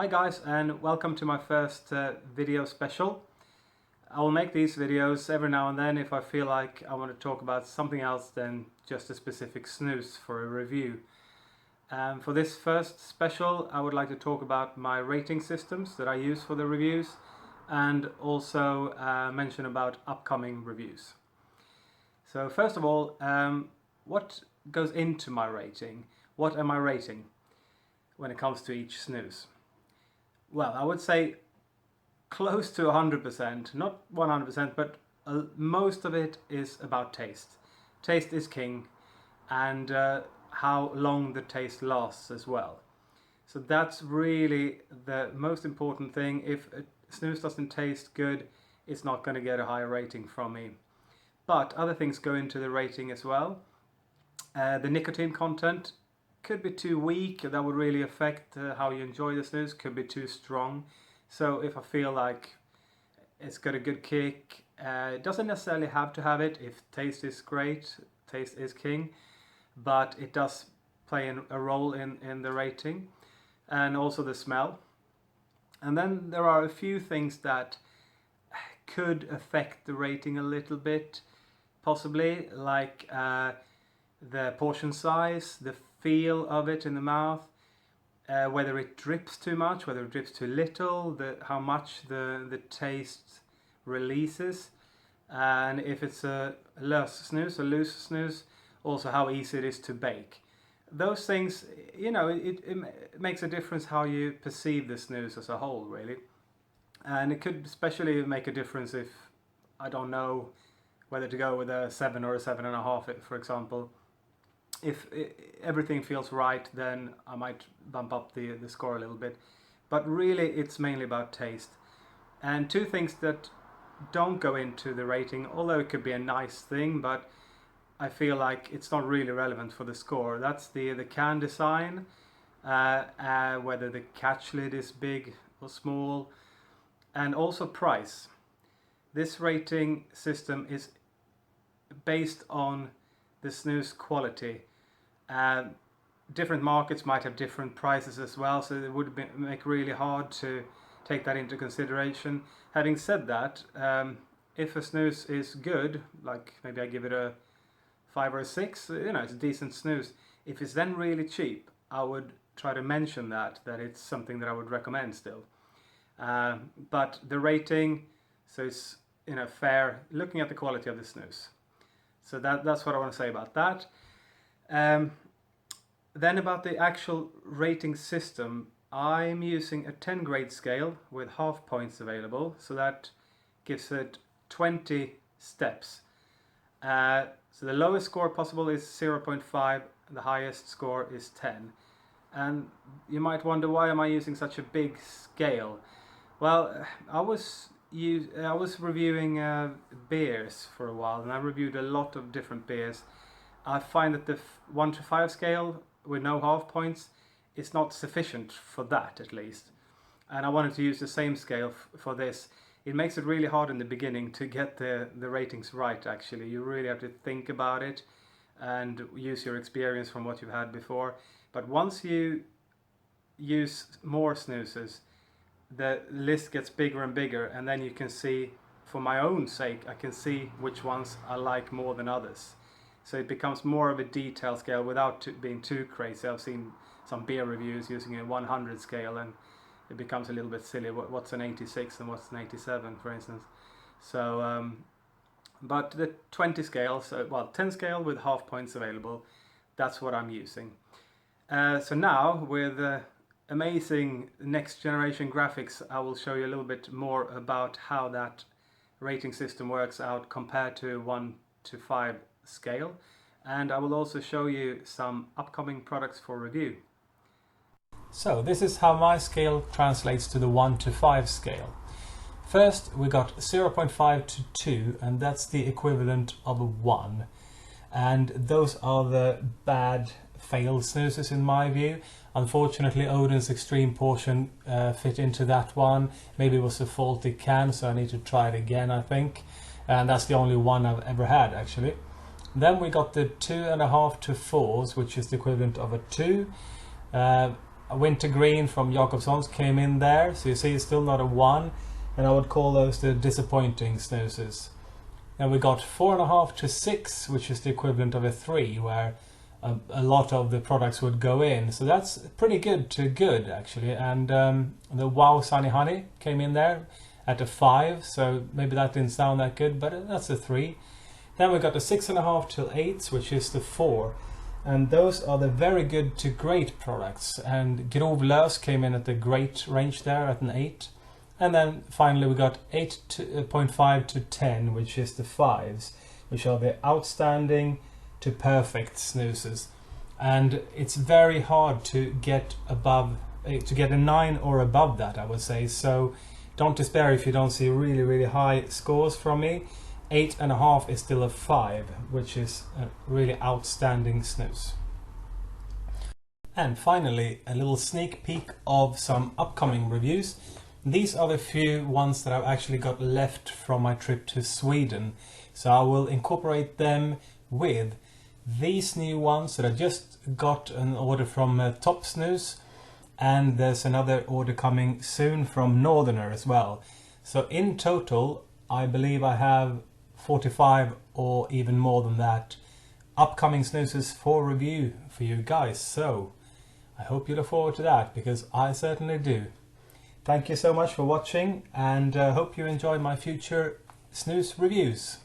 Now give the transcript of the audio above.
Hi guys, and welcome to my first video special. I will make these videos every now and then if I feel like I want to talk about something else than just a specific snus for a review. For this first special I would like to talk about my rating systems that I use for the reviews and also mention about upcoming reviews. So first of all, what goes into my rating? What am I rating when it comes to each snus? Well, I would say close to 100%, not 100%, but most of it is about taste. Taste is king, and how long the taste lasts as well. So that's really the most important thing. If a snus doesn't taste good, it's not going to get a high rating from me. But other things go into the rating as well. The nicotine content could be too weak, that would really affect how you enjoy the snus, could be too strong. So if I feel like it's got a good kick, it doesn't necessarily have to have it if taste is great, taste is king, but it does play a role in the rating, and also the smell. And then there are a few things that could affect the rating a little bit, possibly, like the portion size, the feel of it in the mouth, whether it drips too much, whether it drips too little, how much the taste releases, and if it's a loose snus, also how easy it is to bake. Those things, you know, it makes a difference how you perceive the snus as a whole, really. And it could especially make a difference if I don't know whether to go with a 7 or a 7.5, for example. If everything feels right, then I might bump up the score a little bit. But really it's mainly about taste. And two things that don't go into the rating, although it could be a nice thing, but I feel like it's not really relevant for the score. That's the can design, whether the catch lid is big or small, and also price. This rating system is based on the snus quality. Different markets might have different prices as well, so it would make really hard to take that into consideration. Having said that, if a snus is good, like maybe I give it a 5 or a 6, you know, it's a decent snus. If it's then really cheap, I would try to mention that it's something that I would recommend still. But the rating, so it's, you know, fair, looking at the quality of the snus. So that's what I want to say about that. Then about the actual rating system, I'm using a 10 grade scale with half points available, so that gives it 20 steps. So the lowest score possible is 0.5, the highest score is 10. And you might wonder, why am I using such a big scale? Well, I was reviewing beers for a while, and I reviewed a lot of different beers. I find that the 1 to 5 scale with no half points is not sufficient for that, at least. And I wanted to use the same scale for this. It makes it really hard in the beginning to get the ratings right, actually. You really have to think about it and use your experience from what you've had before. But once you use more snoozes, the list gets bigger and bigger, and then you can see, for my own sake, I can see which ones I like more than others. So it becomes more of a detail scale without being too crazy. I've seen some beer reviews using a 100 scale, and it becomes a little bit silly. What's an 86 and what's an 87, for instance? So, but the 20 scale, so, well, 10 scale with half points available, that's what I'm using. So now, with amazing next generation graphics, I will show you a little bit more about how that rating system works out compared to 1 to 5 scale, and I will also show you some upcoming products for review. So this is how my scale translates to the 1 to 5 scale. First we got 0.5 to 2, and that's the equivalent of a 1, and those are the bad failed snoozes in my view. Unfortunately, Odin's extreme portion fit into that one. Maybe it was a faulty can, so I need to try it again, I think. And that's the only one I've ever had, actually. Then we got the 2.5 to 4s, which is the equivalent of a 2. A wintergreen from Jakobsson's came in there, so you see it's still not a 1, and I would call those the disappointing snoozes. Then we got 4.5 to 6, which is the equivalent of a 3, where a lot of the products would go in. So that's pretty good to good, actually. And the Wow Sunny Honey came in there at a 5, so maybe that didn't sound that good, but that's a 3. Then we got the 6.5 till 8, which is the 4. And those are the very good to great products. And Grov Lös came in at the great range there at an 8. And then finally we got 8.5 to 10, which is the 5s, which are the outstanding to perfect snoozes. And it's very hard to get above, to get a 9 or above that, I would say. So don't despair if you don't see really high scores from me. 8.5 is still a 5, which is a really outstanding snus. And finally, a little sneak peek of some upcoming reviews. These are the few ones that I've actually got left from my trip to Sweden. So I will incorporate them with these new ones that I just got an order from Top Snus, and there's another order coming soon from Northerner as well. So in total, I believe I have 45 or even more than that upcoming snoozes for review for you guys. So I hope you look forward to that, because I certainly do. Thank you so much for watching, and hope you enjoy my future snus reviews.